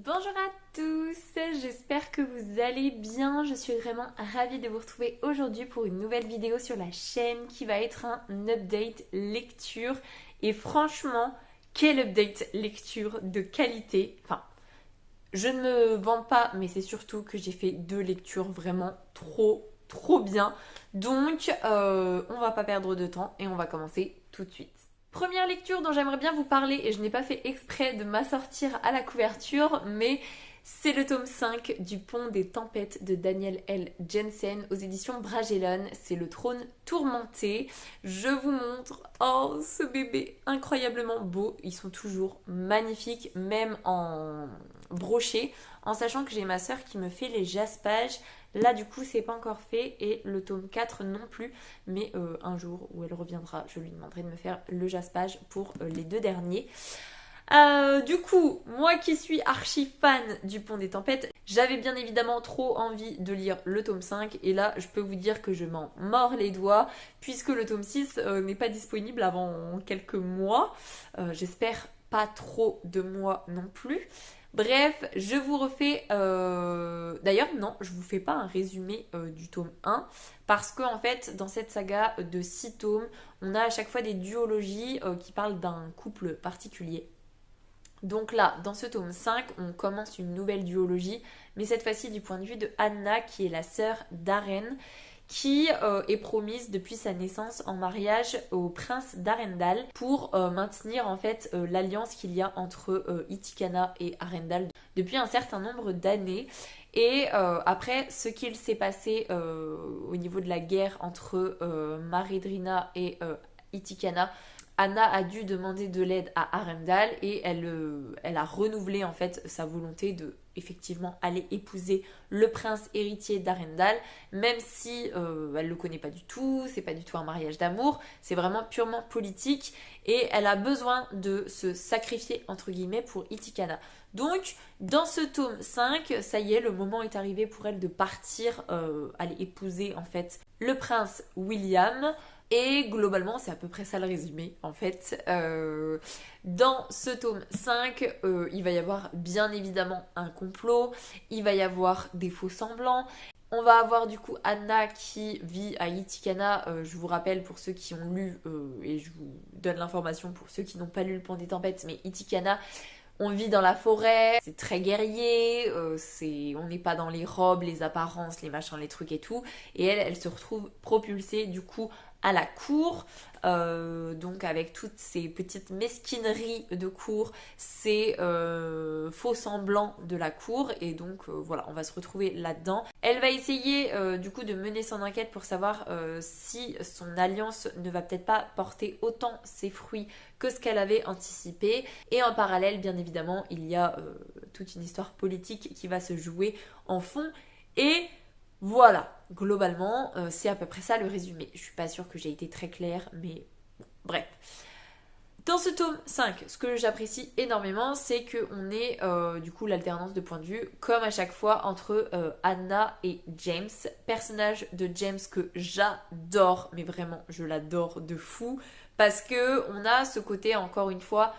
Bonjour à tous, j'espère que vous allez bien. Je suis vraiment ravie de vous retrouver aujourd'hui pour une nouvelle vidéo sur la chaîne qui va être un update lecture. Et franchement, quel update lecture de qualité. Enfin, je ne me vante pas, mais c'est surtout que j'ai fait deux lectures vraiment trop bien. Donc, on va pas perdre de temps et on va commencer tout de suite. Première lecture dont j'aimerais bien vous parler, et je n'ai pas fait exprès de m'assortir à la couverture, mais c'est le tome 5 du Pont des Tempêtes de Daniel L. Jensen aux éditions Bragellon. C'est le trône tourmenté. Je vous montre, oh ce bébé incroyablement beau. Ils sont toujours magnifiques, même en broché, en sachant que j'ai ma soeur qui me fait les jaspages. Là du coup c'est pas encore fait et le tome 4 non plus, mais un jour où elle reviendra je lui demanderai de me faire le jaspage pour les deux derniers. Du coup, moi qui suis archi fan du Pont des Tempêtes, j'avais bien évidemment trop envie de lire le tome 5 et là je peux vous dire que je m'en mords les doigts puisque le tome 6 n'est pas disponible avant quelques mois. J'espère pas trop de mois non plus. Bref, je vous refais... D'ailleurs, non, je vous fais pas un résumé du tome 1 parce qu'en fait, dans cette saga de 6 tomes, on a à chaque fois des duologies qui parlent d'un couple particulier. Donc là, dans ce tome 5, on commence une nouvelle duologie, mais cette fois-ci du point de vue de Anna, qui est la sœur d'Aren, qui est promise depuis sa naissance en mariage au prince d'Arendal pour maintenir en fait l'alliance qu'il y a entre Itikana et Arendal depuis un certain nombre d'années. Et après ce qu'il s'est passé au niveau de la guerre entre Maridrina et Itikana, Anna a dû demander de l'aide à Arendal et elle a renouvelé en fait sa volonté de effectivement aller épouser le prince héritier d'Arendal, même si elle le connaît pas du tout, c'est pas du tout un mariage d'amour, c'est vraiment purement politique et elle a besoin de se sacrifier entre guillemets pour Itikana. Donc dans ce tome 5, ça y est, le moment est arrivé pour elle de partir aller épouser en fait le prince William. Et globalement, c'est à peu près ça le résumé, en fait. Dans ce tome 5, il va y avoir bien évidemment un complot, il va y avoir des faux semblants. On va avoir du coup Anna qui vit à Itikana, je vous rappelle pour ceux qui ont lu, et je vous donne l'information pour ceux qui n'ont pas lu le Pont des Tempêtes, mais Itikana, on vit dans la forêt, c'est très guerrier, on n'est pas dans les robes, les apparences, les machins, les trucs et tout. Et elle se retrouve propulsée du coup à la cour, donc avec toutes ces petites mesquineries de cour, ces faux semblants de la cour, et donc voilà, on va se retrouver là-dedans. Elle va essayer du coup de mener son enquête pour savoir si son alliance ne va peut-être pas porter autant ses fruits que ce qu'elle avait anticipé. Et en parallèle, bien évidemment, il y a toute une histoire politique qui va se jouer en fond. Et voilà, globalement, c'est à peu près ça le résumé. Je suis pas sûre que j'ai été très claire, mais bon, bref. Dans ce tome 5, ce que j'apprécie énormément, c'est qu'on est du coup l'alternance de point de vue, comme à chaque fois, entre Anna et James. Personnage de James que j'adore, mais vraiment, je l'adore de fou, parce que on a ce côté, encore une fois,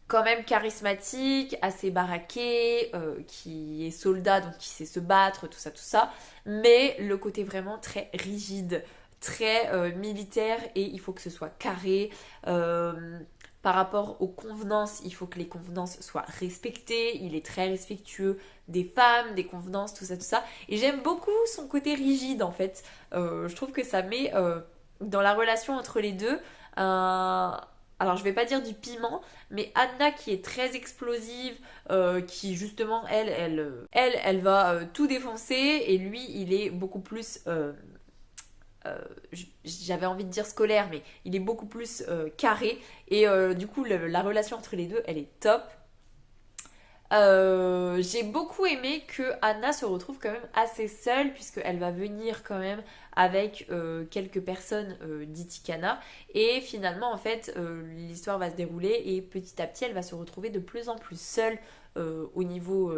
quand même charismatique, assez baraqué, qui est soldat, donc qui sait se battre, tout ça, mais le côté vraiment très rigide, très militaire, et il faut que ce soit carré. Par rapport aux convenances, il faut que les convenances soient respectées, il est très respectueux des femmes, des convenances, tout ça, et j'aime beaucoup son côté rigide en fait. Je trouve que ça met dans la relation entre les deux alors je vais pas dire du piment, mais Anna qui est très explosive, qui justement elle va tout défoncer, et lui il est beaucoup plus, j'avais envie de dire scolaire, mais il est beaucoup plus carré, et du coup la relation entre les deux elle est top. J'ai beaucoup aimé que Anna se retrouve quand même assez seule puisqu'elle va venir quand même avec quelques personnes d'Itikana, et finalement en fait l'histoire va se dérouler et petit à petit elle va se retrouver de plus en plus seule au niveau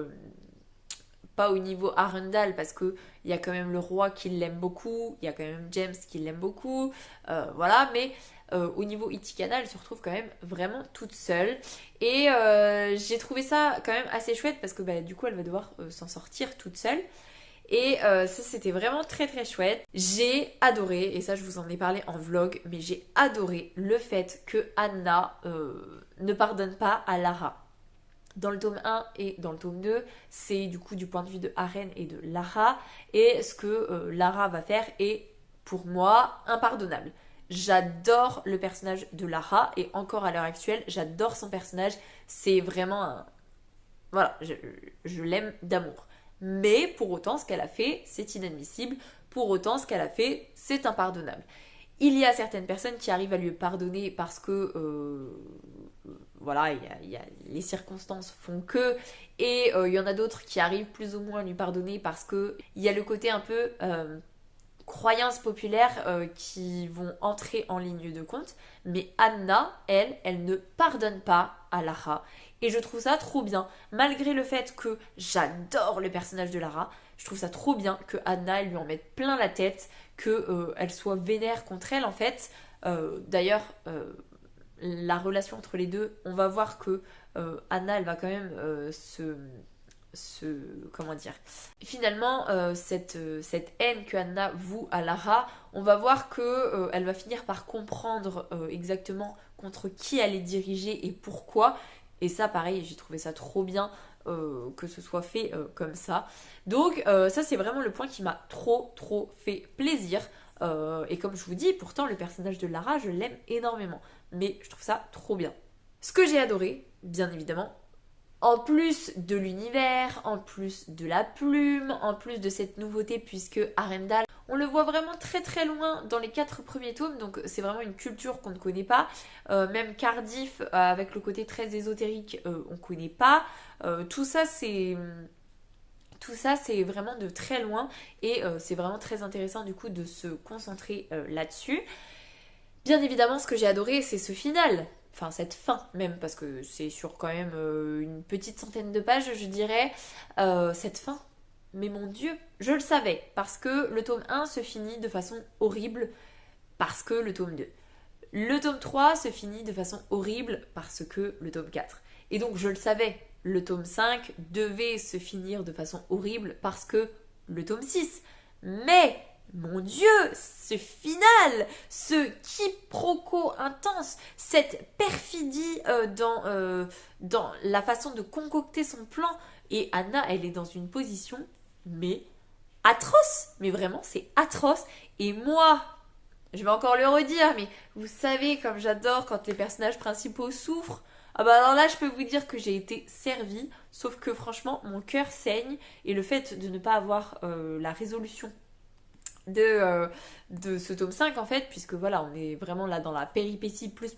pas au niveau Arundel parce que il y a quand même le roi qui l'aime beaucoup, il y a quand même James qui l'aime beaucoup, voilà, mais au niveau Itikana, elle se retrouve quand même vraiment toute seule. Et j'ai trouvé ça quand même assez chouette parce que bah, du coup elle va devoir s'en sortir toute seule. Et ça c'était vraiment très très chouette. J'ai adoré, et ça je vous en ai parlé en vlog, mais j'ai adoré le fait que Anna ne pardonne pas à Lara. Dans le tome 1 et dans le tome 2, c'est du coup du point de vue de Aren et de Lara. Et ce que Lara va faire est pour moi impardonnable. J'adore le personnage de Lara et encore à l'heure actuelle, j'adore son personnage. C'est vraiment un... Voilà, je l'aime d'amour. Mais pour autant, ce qu'elle a fait, c'est inadmissible. Pour autant, ce qu'elle a fait, c'est impardonnable. Il y a certaines personnes qui arrivent à lui pardonner parce que voilà, les circonstances font que, et il y en a d'autres qui arrivent plus ou moins à lui pardonner parce que il y a le côté un peu croyances populaires qui vont entrer en ligne de compte. Mais Anna, elle ne pardonne pas à Lara. Et je trouve ça trop bien. Malgré le fait que j'adore le personnage de Lara, je trouve ça trop bien que Anna, elle lui en mette plein la tête, qu'elle soit vénère contre elle en fait. D'ailleurs, la relation entre les deux, on va voir que Anna, elle va quand même comment dire, finalement cette haine que Anna voue à Lara, on va voir que elle va finir par comprendre exactement contre qui elle est dirigée et pourquoi. Et ça pareil, j'ai trouvé ça trop bien que ce soit fait comme ça. Donc ça c'est vraiment le point qui m'a trop fait plaisir. Et comme je vous dis, pourtant le personnage de Lara, je l'aime énormément, mais je trouve ça trop bien. Ce que j'ai adoré, bien évidemment, en plus de l'univers, en plus de la plume, en plus de cette nouveauté, puisque Arendal, on le voit vraiment très loin dans les 4 premiers tomes, donc c'est vraiment une culture qu'on ne connaît pas. Même Cardiff, avec le côté très ésotérique, on ne connaît pas. Tout ça, c'est vraiment de très loin, et c'est vraiment très intéressant du coup de se concentrer là-dessus. Bien évidemment, ce que j'ai adoré, c'est ce final. Enfin, cette fin même, parce que c'est sur quand même une petite centaine de pages, je dirais. Cette fin, mais mon Dieu, je le savais. Parce que le tome 1 se finit de façon horrible, parce que le tome 2. Le tome 3 se finit de façon horrible, parce que le tome 4. Et donc, je le savais, le tome 5 devait se finir de façon horrible, parce que le tome 6. Mais... mon Dieu, ce final, ce quiproquo intense, cette perfidie dans la façon de concocter son plan. Et Anna, elle est dans une position, mais atroce. Mais vraiment, c'est atroce. Et moi, je vais encore le redire, mais vous savez comme j'adore quand les personnages principaux souffrent. Ah bah alors là, je peux vous dire que j'ai été servie, sauf que franchement, mon cœur saigne. Et le fait de ne pas avoir la résolution de ce tome 5 en fait, puisque voilà, on est vraiment là dans la péripétie plus,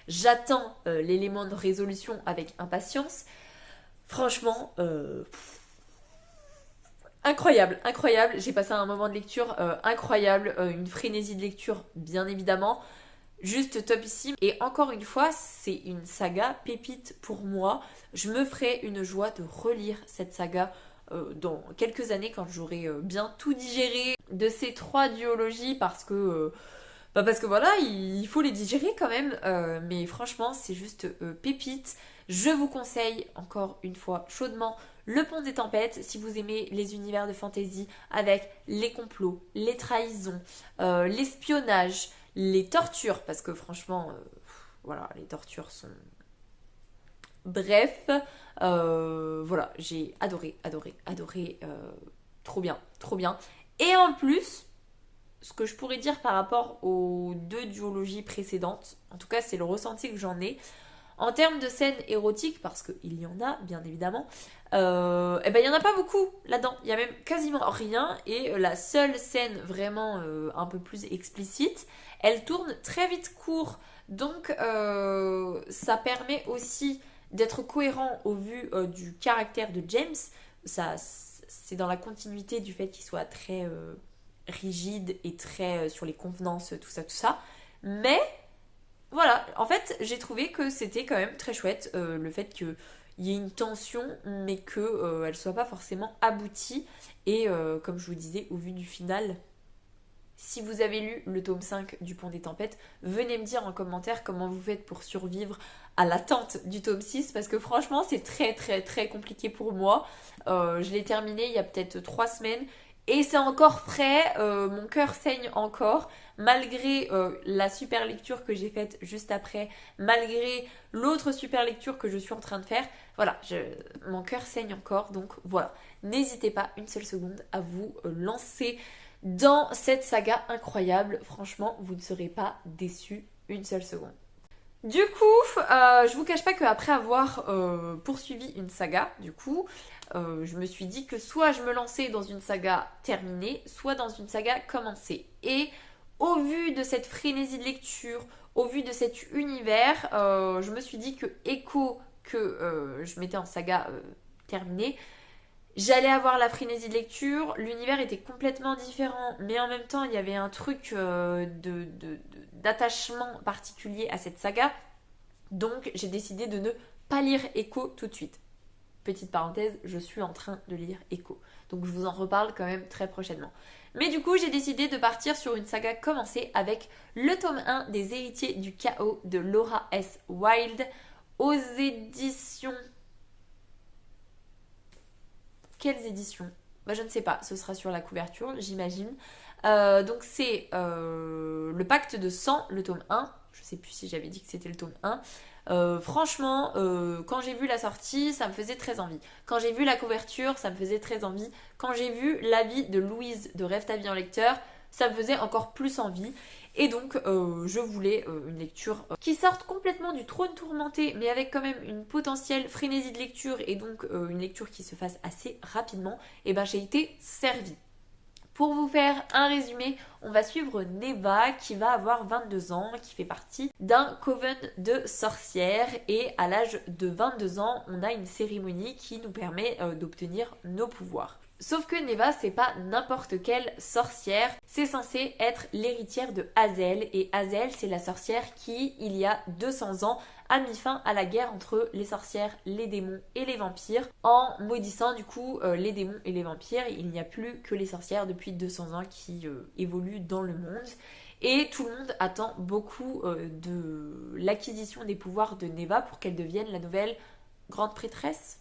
j'attends l'élément de résolution avec impatience. Franchement, incroyable, j'ai passé un moment de lecture incroyable, une frénésie de lecture bien évidemment, juste topissime. Et encore une fois, c'est une saga pépite pour moi. Je me ferai une joie de relire cette saga dans quelques années quand j'aurai bien tout digéré de ces 3 duologies, parce que voilà, il faut les digérer quand même, mais franchement c'est juste pépite. Je vous conseille encore une fois chaudement Le Pont des Tempêtes si vous aimez les univers de fantasy avec les complots, les trahisons, l'espionnage, les tortures, parce que franchement voilà, les tortures sont... Bref, voilà, j'ai adoré, trop bien. Et en plus, ce que je pourrais dire par rapport aux 2 duologies précédentes, en tout cas c'est le ressenti que j'en ai, en termes de scènes érotiques, parce qu'il y en a bien évidemment, et ben il n'y en a pas beaucoup là-dedans, il y a même quasiment rien, et la seule scène vraiment un peu plus explicite, elle tourne très vite court, donc ça permet aussi d'être cohérent au vu du caractère de James. Ça, c'est dans la continuité du fait qu'il soit très rigide et très sur les convenances, tout ça. Mais voilà, en fait, j'ai trouvé que c'était quand même très chouette le fait qu'il il y ait une tension, mais qu'elle ne soit pas forcément aboutie. Et comme je vous disais, au vu du final, si vous avez lu le tome 5 du Pont des Tempêtes, venez me dire en commentaire comment vous faites pour survivre à l'attente du tome 6, parce que franchement c'est très très très compliqué pour moi. Je l'ai terminé il y a peut-être 3 semaines et c'est encore frais, mon cœur saigne encore, malgré la super lecture que j'ai faite juste après, malgré l'autre super lecture que je suis en train de faire. Voilà, mon cœur saigne encore, donc voilà. N'hésitez pas une seule seconde à vous lancer dans cette saga incroyable. Franchement, vous ne serez pas déçus une seule seconde. Du coup, je vous cache pas qu'après avoir poursuivi une saga, du coup, je me suis dit que soit je me lançais dans une saga terminée, soit dans une saga commencée. Et au vu de cette frénésie de lecture, au vu de cet univers, je me suis dit que Echo, que je mettais en saga terminée, j'allais avoir la frénésie de lecture, l'univers était complètement différent, mais en même temps il y avait un truc d'attachement particulier à cette saga, donc j'ai décidé de ne pas lire Echo tout de suite. Petite parenthèse, je suis en train de lire Echo, donc je vous en reparle quand même très prochainement. Mais du coup j'ai décidé de partir sur une saga commencée avec le tome 1 des Héritiers du Chaos de Laura S. Wilde aux éditions... Quelles éditions? Bah, je ne sais pas, ce sera sur la couverture, j'imagine. Donc c'est le Pacte de sang, le tome 1. Je ne sais plus si j'avais dit que c'était le tome 1. Franchement, quand j'ai vu la sortie, ça me faisait très envie. Quand j'ai vu la couverture, ça me faisait très envie. Quand j'ai vu l'avis de Louise de Rêve ta vie en lecteur, ça me faisait encore plus envie. Et donc, je voulais une lecture qui sorte complètement du trône tourmenté, mais avec quand même une potentielle frénésie de lecture et donc une lecture qui se fasse assez rapidement. Et ben, j'ai été servie. Pour vous faire un résumé, on va suivre Neva qui va avoir 22 ans, qui fait partie d'un coven de sorcières et à l'âge de 22 ans, on a une cérémonie qui nous permet d'obtenir nos pouvoirs. Sauf que Neva, c'est pas n'importe quelle sorcière, c'est censé être l'héritière de Hazel, et Hazel, c'est la sorcière qui, il y a 200 ans, a mis fin à la guerre entre les sorcières, les démons et les vampires, en maudissant du coup les démons et les vampires. Il n'y a plus que les sorcières depuis 200 ans qui évoluent dans le monde. Et tout le monde attend beaucoup de l'acquisition des pouvoirs de Neva pour qu'elle devienne la nouvelle grande prêtresse.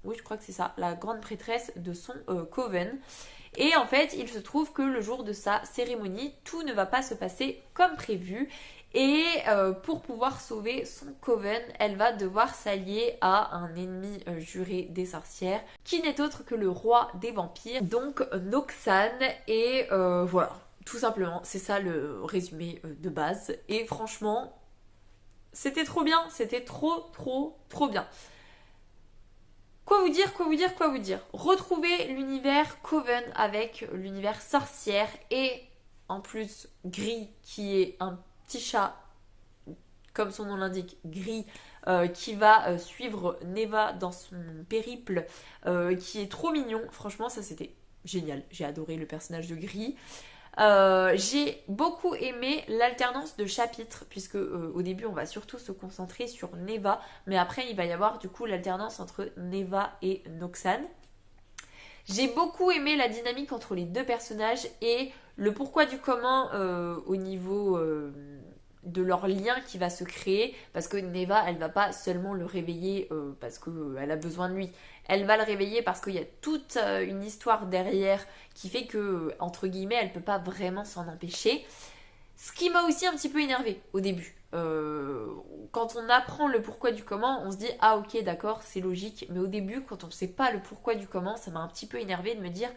Oui, je crois que c'est ça, la grande prêtresse de son coven. Et en fait, il se trouve que le jour de sa cérémonie, tout ne va pas se passer comme prévu. Et pour pouvoir sauver son coven, elle va devoir s'allier à un ennemi juré des sorcières, qui n'est autre que le roi des vampires, donc Noxan. Et voilà, tout simplement, c'est ça le résumé de base. Et franchement, c'était trop bien, c'était trop bien. Quoi vous dire. Retrouver l'univers Coven avec l'univers sorcière et en plus Gris qui est un petit chat, comme son nom l'indique, gris, qui va suivre Neva dans son périple, qui est trop mignon. Franchement, ça c'était génial. J'ai adoré le personnage de Gris. J'ai beaucoup aimé l'alternance de chapitres puisque au début on va surtout se concentrer sur Neva, mais après il va y avoir du coup l'alternance entre Neva et Noxan. J'ai beaucoup aimé la dynamique entre les deux personnages et le pourquoi du comment au niveau de leur lien qui va se créer, parce que Neva elle va pas seulement le réveiller parce qu'elle a besoin de lui, elle va le réveiller parce qu'il y a toute une histoire derrière qui fait que entre guillemets elle peut pas vraiment s'en empêcher, ce qui m'a aussi un petit peu énervée au début. Quand on apprend le pourquoi du comment, on se dit ah ok d'accord c'est logique, mais au début quand on sait pas le pourquoi du comment, ça m'a un petit peu énervée de me dire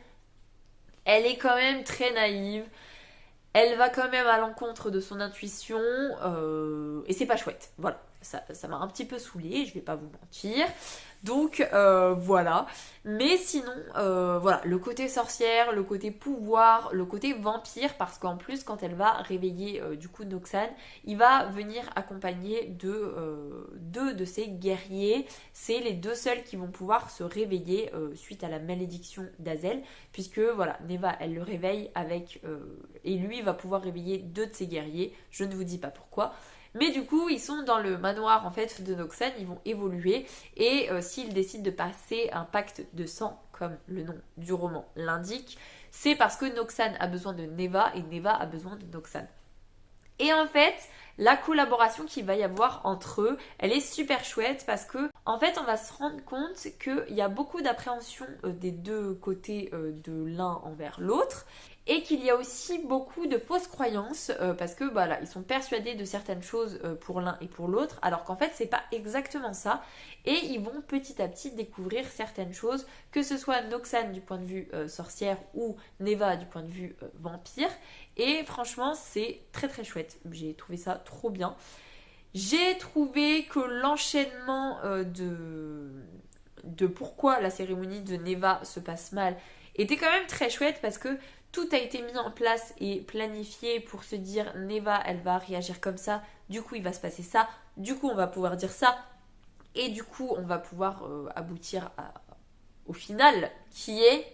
elle est quand même très naïve. Elle va quand même à l'encontre de son intuition et c'est pas chouette. Voilà, ça m'a un petit peu saoulée, je vais pas vous mentir. Donc voilà. Mais sinon, voilà, le côté sorcière, le côté pouvoir, le côté vampire, parce qu'en plus, quand elle va réveiller du coup Noxan, il va venir accompagner deux de ses guerriers. C'est les deux seuls qui vont pouvoir se réveiller suite à la malédiction d'Hazel, puisque voilà, Neva, elle le réveille avec... et lui va pouvoir réveiller deux de ses guerriers. Je ne vous dis pas pourquoi. Mais du coup, ils sont dans le manoir en fait de Noxane, ils vont évoluer et s'ils décident de passer un pacte de sang, comme le nom du roman l'indique, c'est parce que Noxane a besoin de Neva et Neva a besoin de Noxane. Et en fait, la collaboration qu'il va y avoir entre eux, elle est super chouette parce que, en fait, on va se rendre compte qu'il y a beaucoup d'appréhension des deux côtés de l'un envers l'autre et qu'il y a aussi beaucoup de fausses croyances parce que, bah là, ils sont persuadés de certaines choses pour l'un et pour l'autre, alors qu'en fait, c'est pas exactement ça. Et ils vont petit à petit découvrir certaines choses, que ce soit Noxane du point de vue sorcière ou Neva du point de vue vampire. Et franchement, c'est très très chouette. J'ai trouvé ça trop bien. J'ai trouvé que l'enchaînement de pourquoi la cérémonie de Neva se passe mal était quand même très chouette parce que tout a été mis en place et planifié pour se dire Neva, elle va réagir comme ça, du coup il va se passer ça, du coup on va pouvoir dire ça, et du coup on va pouvoir aboutir au final qui est...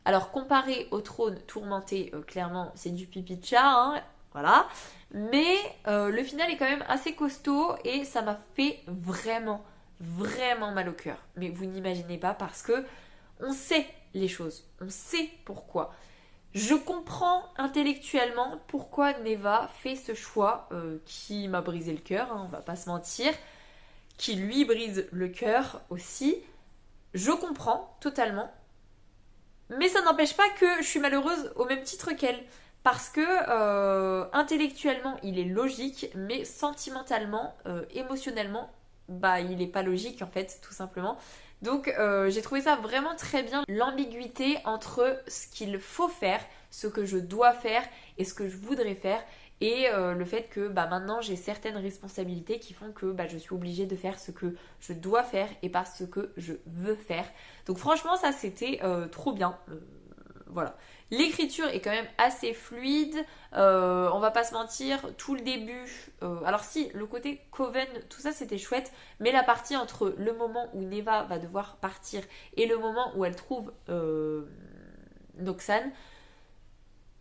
Alors comparé au trône tourmenté, clairement c'est du pipi de chat, hein, voilà. Mais le final est quand même assez costaud et ça m'a fait vraiment, vraiment mal au cœur. Mais vous n'imaginez pas parce que on sait les choses, on sait pourquoi. Je comprends intellectuellement pourquoi Neva fait ce choix qui m'a brisé le cœur, hein, on va pas se mentir, qui lui brise le cœur aussi. Je comprends totalement. Mais ça n'empêche pas que je suis malheureuse au même titre qu'elle. Parce que intellectuellement, il est logique, mais sentimentalement, émotionnellement, bah il est pas logique en fait, tout simplement. Donc j'ai trouvé ça vraiment très bien, l'ambiguïté entre ce qu'il faut faire, ce que je dois faire et ce que je voudrais faire. Et le fait que bah, maintenant j'ai certaines responsabilités qui font que bah, je suis obligée de faire ce que je dois faire et pas ce que je veux faire. Donc franchement ça c'était trop bien. Voilà. L'écriture est quand même assez fluide, on va pas se mentir, tout le début, alors si, le côté Coven, tout ça c'était chouette, mais la partie entre le moment où Neva va devoir partir et le moment où elle trouve Noxane,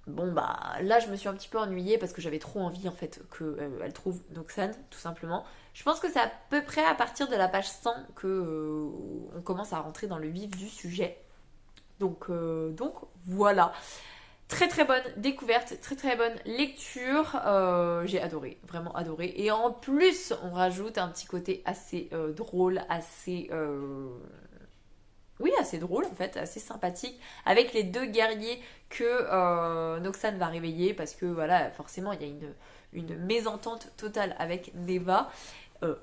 bon bah là je me suis un petit peu ennuyée parce que j'avais trop envie en fait qu'elle trouve Noxane tout simplement. Je pense que c'est à peu près à partir de la page 100 que on commence à rentrer dans le vif du sujet. Donc voilà. Très très bonne découverte, très très bonne lecture. J'ai adoré, vraiment adoré. Et en plus on rajoute un petit côté assez drôle, assez... Oui, assez drôle en fait, assez sympathique, avec les deux guerriers que Noxane va réveiller, parce que voilà, forcément, il y a une mésentente totale avec Neva,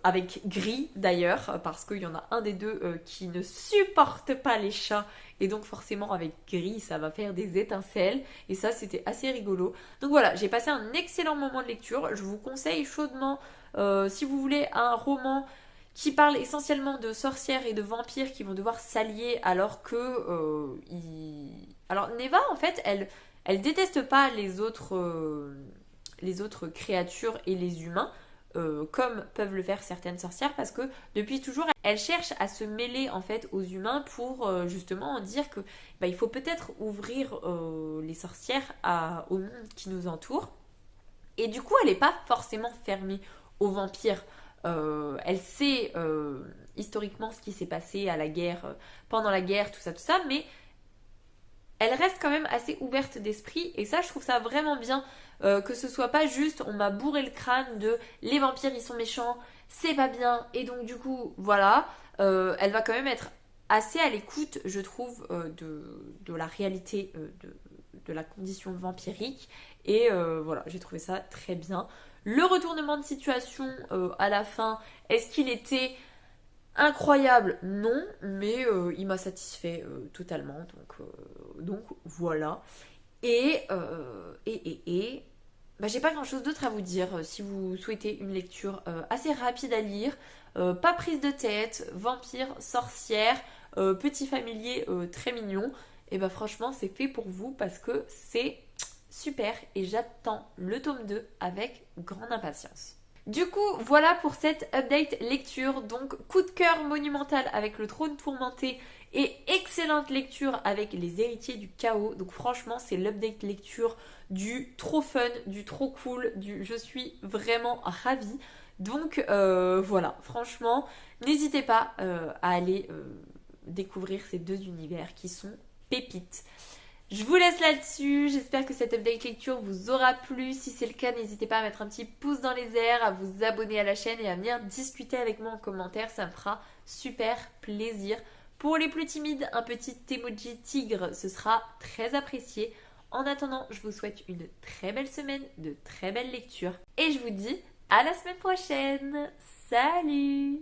avec Gris d'ailleurs, parce qu'il y en a un des deux qui ne supporte pas les chats, et donc forcément avec Gris, ça va faire des étincelles, et ça c'était assez rigolo. Donc voilà, j'ai passé un excellent moment de lecture, je vous conseille chaudement, si vous voulez un roman qui parle essentiellement de sorcières et de vampires qui vont devoir s'allier alors que... Alors Neva, en fait, elle déteste pas les autres créatures et les humains, comme peuvent le faire certaines sorcières, parce que depuis toujours, elle cherche à se mêler en fait aux humains pour justement dire que bah, il faut peut-être ouvrir les sorcières au monde qui nous entoure. Et du coup, elle n'est pas forcément fermée aux vampires. Elle sait historiquement ce qui s'est passé à la guerre, pendant la guerre, tout ça, mais elle reste quand même assez ouverte d'esprit et ça je trouve ça vraiment bien que ce soit pas juste on m'a bourré le crâne de les vampires ils sont méchants, c'est pas bien et donc du coup voilà, elle va quand même être assez à l'écoute je trouve de la réalité de la condition vampirique et voilà j'ai trouvé ça très bien. Le retournement de situation à la fin, est-ce qu'il était incroyable? Non, mais il m'a satisfait totalement, donc voilà. Et bah, j'ai pas grand chose d'autre à vous dire si vous souhaitez une lecture assez rapide à lire, pas prise de tête, vampire, sorcière, petit familier très mignon, et bah franchement c'est fait pour vous parce que c'est super et j'attends le tome 2 avec grande impatience. Du coup, voilà pour cette update lecture. Donc, coup de cœur monumental avec le trône tourmenté et excellente lecture avec les héritiers du chaos. Donc, franchement, c'est l'update lecture du trop fun, du trop cool, du je suis vraiment ravie. Donc, voilà, franchement, n'hésitez pas à aller découvrir ces deux univers qui sont pépites. Je vous laisse là-dessus, j'espère que cette update lecture vous aura plu. Si c'est le cas, n'hésitez pas à mettre un petit pouce dans les airs, à vous abonner à la chaîne et à venir discuter avec moi en commentaire, ça me fera super plaisir. Pour les plus timides, un petit emoji tigre, ce sera très apprécié. En attendant, je vous souhaite une très belle semaine, de très belles lectures et je vous dis à la semaine prochaine. Salut!